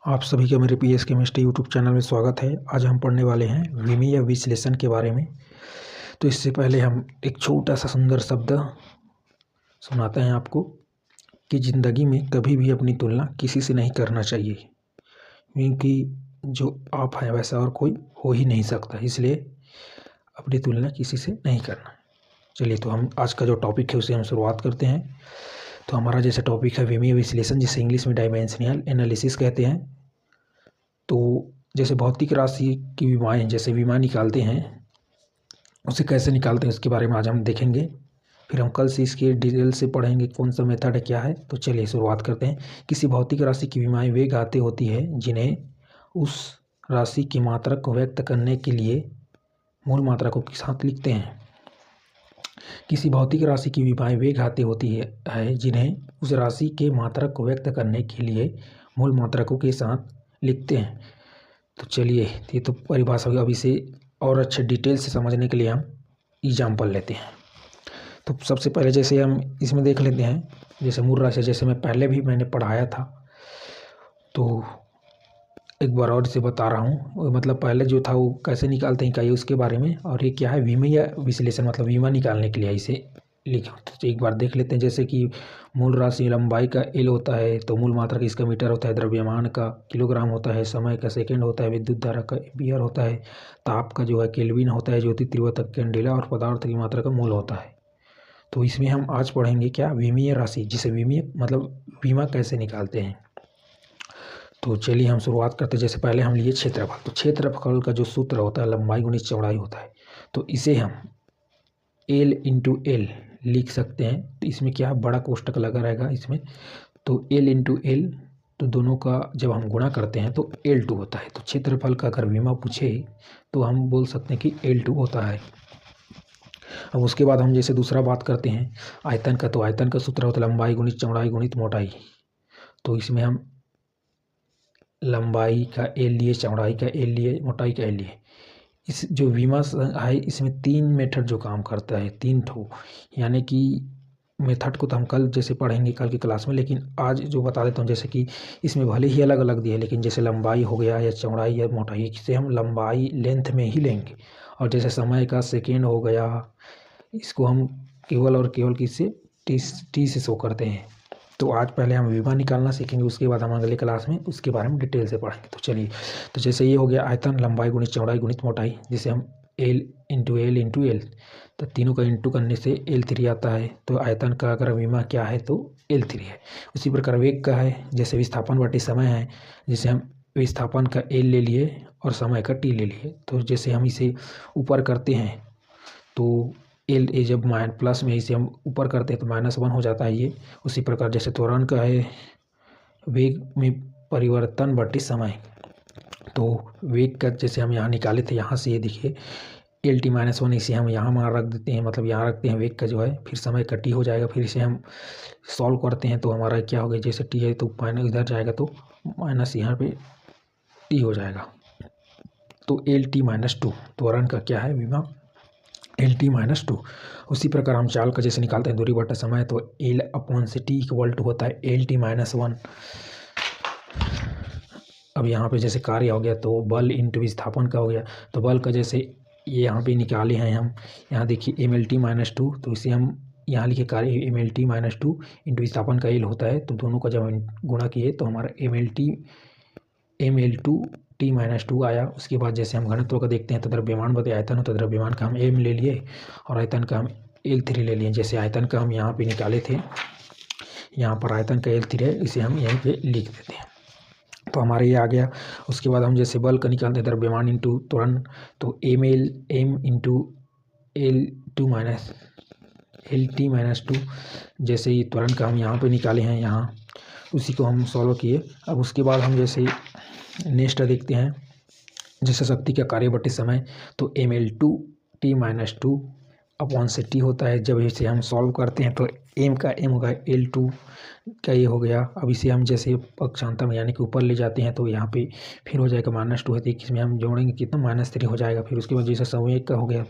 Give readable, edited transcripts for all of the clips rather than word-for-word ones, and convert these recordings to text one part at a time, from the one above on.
आप सभी का मेरे पीएस केमिस्ट्री यूट्यूब चैनल में स्वागत है। आज हम पढ़ने वाले हैं विमीय विश्लेषण के बारे में। तो इससे पहले हम एक छोटा सा सुंदर शब्द सुनाते हैं आपको कि ज़िंदगी में कभी भी अपनी तुलना किसी से नहीं करना चाहिए, क्योंकि जो आप हैं वैसा और कोई हो ही नहीं सकता, इसलिए अपनी तुलना किसी से नहीं करना। चलिए, तो हम आज का जो टॉपिक है उसे हम शुरुआत करते हैं। तो हमारा जैसे टॉपिक है विमीय विश्लेषण, जिसे इंग्लिश में डायमेंशनल एनालिसिस कहते हैं। तो जैसे भौतिक राशि की विमाएँ जैसे विमा निकालते हैं, उसे कैसे निकालते हैं उसके बारे में आज हम देखेंगे। फिर हम कल से इसके डिटेल से पढ़ेंगे कौन सा मेथड है, क्या है। तो चलिए शुरुआत करते हैं। किसी भौतिक राशि की विमाएँ वे घातें होती है जिन्हें उस राशि की मात्रा को व्यक्त करने के लिए मूल मात्रा को के साथ लिखते हैं। किसी भौतिक राशि की विमाएँ वे घातें होती है जिन्हें उस राशि के मात्रा को व्यक्त करने के लिए मूल मात्रकों के साथ लिखते हैं। तो चलिए, ये तो परिभाषा होगी। अब इसे और अच्छे डिटेल से समझने के लिए हम एग्जाम्पल लेते हैं। तो सबसे पहले जैसे हम इसमें देख लेते हैं, जैसे मूल राशि, जैसे मैंने पढ़ाया था, तो एक बार और से बता रहा हूँ। मतलब पहले जो था वो कैसे निकालते हैं क्या, उसके बारे में। और ये क्या है, विमीय विश्लेषण, मतलब विमा निकालने के लिए इसे लिखा। तो एक बार देख लेते हैं। जैसे कि मूल राशि लंबाई का एल होता है, तो मूल मात्रा इसका मीटर होता है, द्रव्यमान का किलोग्राम होता है, समय का सेकंड होता है, विद्युत धारा का एम्पीयर होता है, ताप का जो है केल्विन होता है, ज्योति तीव्रता कैंडेला, और पदार्थ की मात्रा का मोल होता है। तो इसमें हम आज पढ़ेंगे क्या, विमीय राशि, जिसे विमीय मतलब विमा कैसे निकालते हैं। तो चलिए हम शुरुआत करते हैं। जैसे पहले हम लिए क्षेत्रफल। तो क्षेत्रफल का जो सूत्र होता है लंबाई गुणित चौड़ाई होता है, तो इसे हम L इंटू एल लिख सकते हैं। तो इसमें क्या बड़ा कोष्टक लगा रहेगा इसमें, तो L इंटू एल, तो दोनों का जब हम गुणा करते हैं तो L2 होता है। तो क्षेत्रफल का अगर विमा पूछे तो हम बोल सकते हैं कि L2 होता है। अब उसके बाद हम जैसे दूसरा बात करते हैं आयतन का। तो आयतन का सूत्र होता है लंबाई गुणित चौड़ाई गुणित मोटाई। तो इसमें हम लंबाई का एल लिए, चौड़ाई का एल लिए, मोटाई का एल लिए। इस जो विमा है इसमें 3 मेथड जो काम करता है, 3 ठो, यानी कि मेथड को तो हम कल जैसे पढ़ेंगे कल की क्लास में, लेकिन आज जो बता देता हूँ। जैसे कि इसमें भले ही अलग अलग दिए, लेकिन जैसे लंबाई हो गया या चौड़ाई या मोटाई, इसे हम लंबाई लेंथ में ही लेंगे। और जैसे समय का सेकेंड हो गया, इसको हम केवल और केवल किससे टी से शो करते हैं। तो आज पहले हम विमा निकालना सीखेंगे, उसके बाद हम अगले क्लास में उसके बारे में डिटेल से पढ़ेंगे। तो चलिए, तो जैसे ये हो गया आयतन लंबाई गुणित चौड़ाई गुणित मोटाई, जिसे हम एल इंटू एल, तो तीनों का इंटू करने से L3 आता है। तो आयतन का अगर विमा क्या है तो L3 है। उसी प्रकार वेग का है, जैसे विस्थापन बटे समय है, जिसे हम विस्थापन का L ले लिए और समय का T ले लिए। तो जैसे हम इसे ऊपर करते हैं तो एल ए जब प्लस में इसे हम ऊपर करते हैं तो -1 हो जाता है ये। उसी प्रकार जैसे त्वरण का है वेग में परिवर्तन बटे समय, तो वेग का जैसे हम यहाँ निकाले थे, यहाँ से ये देखिए L_-1, इसे हम यहाँ मार रख देते हैं, मतलब यहाँ रखते हैं वेग का जो है, फिर समय का T हो जाएगा। फिर इसे हम सॉल्व करते हैं तो हमारा क्या हो गया, जैसे T है तो माइनस इधर जाएगा तो माइनस यहाँ पे T हो जाएगा। तो L_-2 त्वरण का क्या है विमा, L_-2। उसी प्रकार हम चाल का जैसे निकालते हैं दूरी बटा समय, तो L/T इक्वल टू होता है L_-1। अब यहाँ पे जैसे कार्य हो गया तो बल इंटू विस्थापन का हो गया। तो बल का जैसे ये यहाँ पे निकाले हैं हम, यहाँ देखिए ML_2, तो इसे हम यहाँ लिखे कार्य ML_2 इंटू विस्थापन का L होता है। तो दोनों का जब हम गुणा किए तो हमारा ML_2T-2 आया। उसके बाद जैसे हम घनत्व का देखते हैं तो द्रव्यमान बटे आयतन होता है। द्रव्यमान का हम M ले लिए और आयतन का हम L3 ले लिए। जैसे आयतन का हम यहाँ पे निकाले थे, यहाँ पर आयतन का L3 है, इसे हम यहीं पे लिख देते हैं। तो हमारे ये आ गया। उसके बाद हम जैसे बल का निकालते हैं द्रव्यमान इंटू त्वरण, तो M इंटू L_-2, जैसे ये त्वरण का हम यहाँ पे निकाले हैं, यहाँ उसी को हम सॉल्व किए। अब उसके बाद हम जैसे नेक्स्ट देखते हैं जैसे शक्ति का कार्य बटे समय, तो ML_2T-2 अपॉन से T होता है। जब इसे हम सॉल्व करते हैं तो M का M होगा L2 का ये हो गया। अब इसे हम जैसे पक्षांतर में यानी कि ऊपर ले जाते हैं तो यहाँ पे फिर हो जाएगा -2 है, तो इसमें हम जोड़ेंगे कितना -3 हो जाएगा। फिर उसके बाद जैसे संवेग का हो गया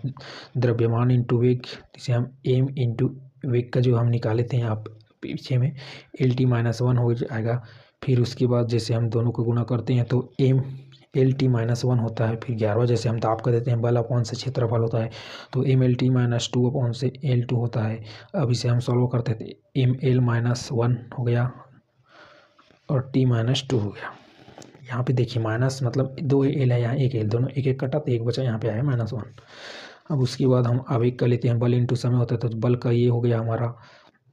द्रव्यमान इंटू वेग, इसे हम M इंटू वेग का जो हम निकाले थे यहाँ पीछे में L_-1 हो जाएगा। फिर उसके बाद जैसे हम दोनों को गुणा करते हैं तो M L T minus one होता है। फिर 11वां जैसे हम दाब कर देते हैं, बल अपॉन से क्षेत्रफल होता है, तो M L T minus two upon से एल टू होता है। अब इसे हम सॉल्व करते थे, एम एल माइनस वन हो गया और टी माइनस टू हो गया। यहाँ पे देखिए माइनस मतलब 2 एल है, यहाँ 1 एल, दोनों एक एक कटा तो एक बचा, यहाँ पे आया माइनस वन। अब उसके बाद हम आवेग कर लेते हैं, बल इंटू समय होता है, तो बल का ये हो गया हमारा,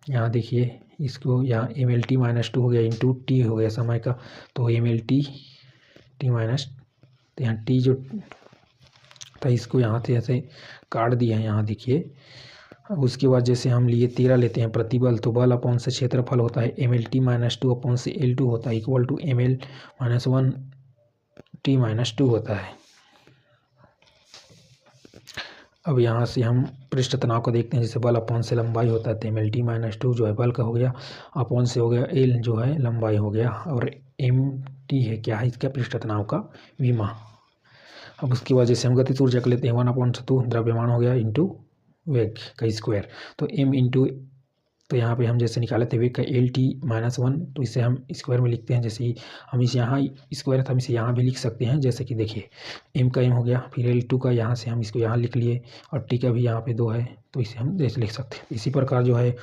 यहाँ देखिए इसको, यहाँ M L T minus two हो गया इंटू टी हो गया समय का, तो M L T T minus, तो यहाँ टी जो था इसको यहाँ से ऐसे काट दिया है, यहाँ देखिए। अब उसके बाद जैसे हम लिए 13 लेते हैं प्रतिबल, तो बल अपॉन से क्षेत्रफल होता है M L T minus two upon से एल टू होता है equal to M L minus one T minus two होता है। अब यहाँ से हम पृष्ठ तनाव को देखते हैं, जैसे बल अपॉन से लंबाई होता है, तो M L T minus two जो है बल का हो गया, अपॉन से हो गया एल जो है लंबाई हो गया, और एम टी है क्या है इसका पृष्ठ तनाव का विमा। अब उसके बाद जैसे हम गतिज ऊर्जा कर लेते हैं 1/2 द्रव्यमान हो गया इंटू वेग का स्क्वायर, तो एम इंटू, तो यहाँ पे हम जैसे निकाले थे वेग का एल टी माइनस वन, तो इसे हम स्क्वायर में लिखते हैं, जैसे ही हम इसे यहाँ स्क्वायर था हम इसे यहाँ भी लिख सकते हैं, जैसे कि देखिए एम का एम हो गया, फिर एल टू का यहाँ से हम इसको यहाँ लिख लिए, और टी का भी यहाँ पे 2 है, तो इसे हम जैसे लिख सकते हैं। इसी प्रकार जो है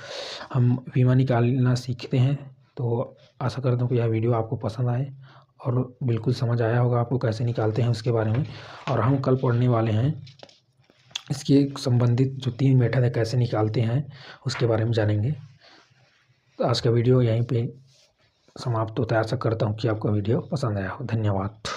हम विमा निकालना सीखते हैं। तो आशा करता हूँ कि यह वीडियो आपको पसंद आए और बिल्कुल समझ आया होगा आपको कैसे निकालते हैं उसके बारे में। और हम कल पढ़ने वाले हैं इसके संबंधित जो 3 मेथड है कैसे निकालते हैं उसके बारे में जानेंगे। तो आज का वीडियो यहीं पे समाप्त होता है। आशा करता हूँ कि आपको वीडियो पसंद आया हो। धन्यवाद।